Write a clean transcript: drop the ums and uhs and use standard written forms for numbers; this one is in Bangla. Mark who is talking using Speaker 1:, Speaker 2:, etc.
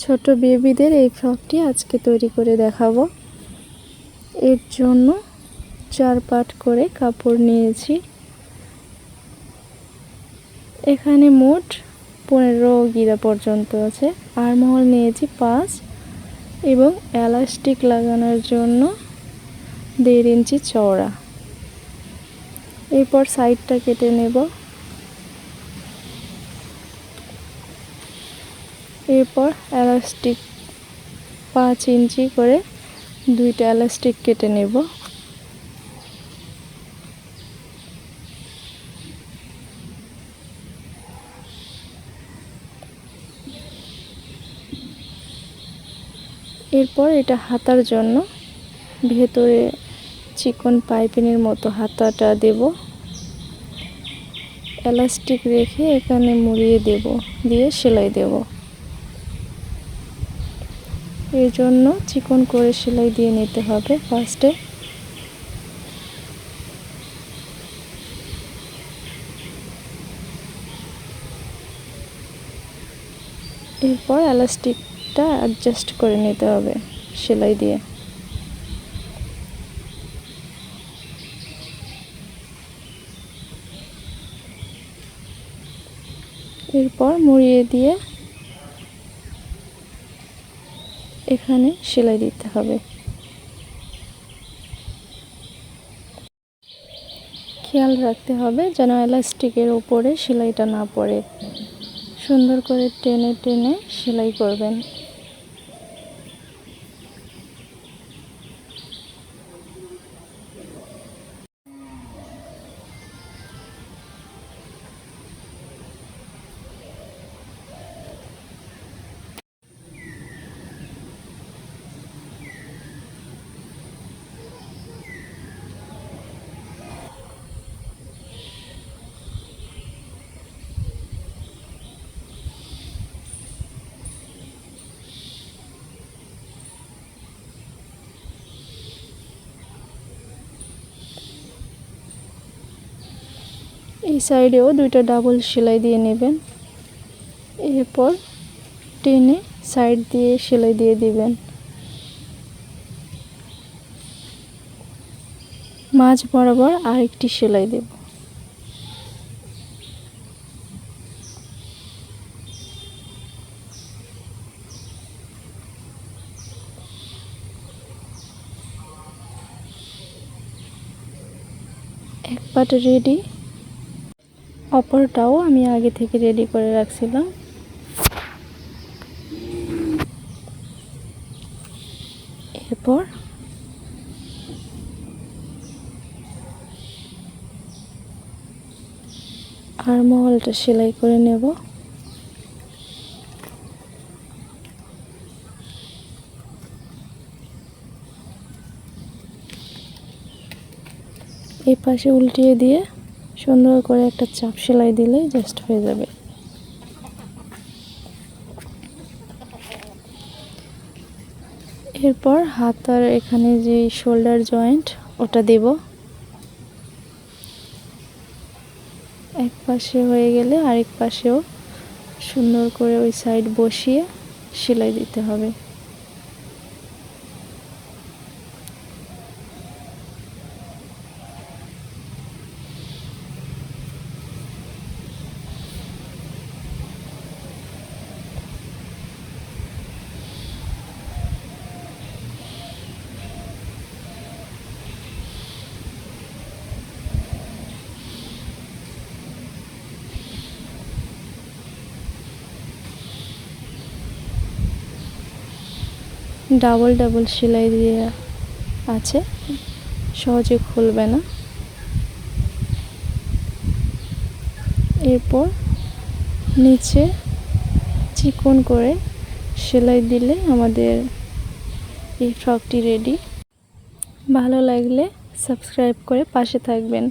Speaker 1: ছোট বেবিদের এই ফ্রকটি আজকে তৈরি করে দেখাবো। এর জন্য 4 পাট করে কাপড় নিয়েছি। এখানে মোট 15 গিরা পর্যন্ত আছে। আরমহল নিয়েছি 5 এবং এলাস্টিক লাগানোর জন্য 1.5 ইঞ্চি চওড়া। এরপর সাইডটা কেটে নেব। এরপর এলাস্টিক 5 ইঞ্চি করে 2টা এলাস্টিক কেটে নেব। এরপর এটা হাতার জন্য ভেতরে চিকন পাইপিংয়ের মতো হাতাটা দেব। এলাস্টিক রেখে এখানে মুড়িয়ে দেব, দিয়ে সেলাই দেব। এর জন্য চিকন করে সেলাই দিয়ে নিতে হবে ফার্স্টে। এরপর এলাস্টিকটা অ্যাডজাস্ট করে নিতে হবে সেলাই দিয়ে। এরপর মুড়িয়ে দিয়ে এখানে সেলাই দিতে হবে। খেয়াল রাখতে হবে যেন এলাস্টিকের উপরে সেলাইটা না পড়ে। সুন্দর করে টেনে টেনে সেলাই করবেন। এই সাইডেও 2টা ডাবল সেলাই দিয়ে নেবেন। এরপর টেনে সাইড দিয়ে সেলাই দিয়ে দিবেন। মাঝ বরাবর আরেকটি সেলাই দেব। এক পাট রেডি। অপরটাও আমি আগে থেকে রেডি করে রাখছিলাম। এরপর আরমহলটা সেলাই করে নেব। এই পাশে উল্টিয়ে দিয়ে সুন্দর করে একটা চাপ সেলাই দিলেই জাস্ট হয়ে যাবে। এরপর হাতার এখানে যে শোল্ডার জয়েন্ট ওটা দেব। এক পাশে হয়ে গেলে আরেক পাশেও সুন্দর করে ওই সাইড বসিয়ে সেলাই দিতে হবে। ডাবল ডাবল সেলাই দিয়ে আছে, সহজে খুলবে না। এরপর নিচে চিকন করে সেলাই দিলে আমাদের এই ফ্রকটি রেডি। ভালো লাগলে সাবস্ক্রাইব করে পাশে থাকবেন।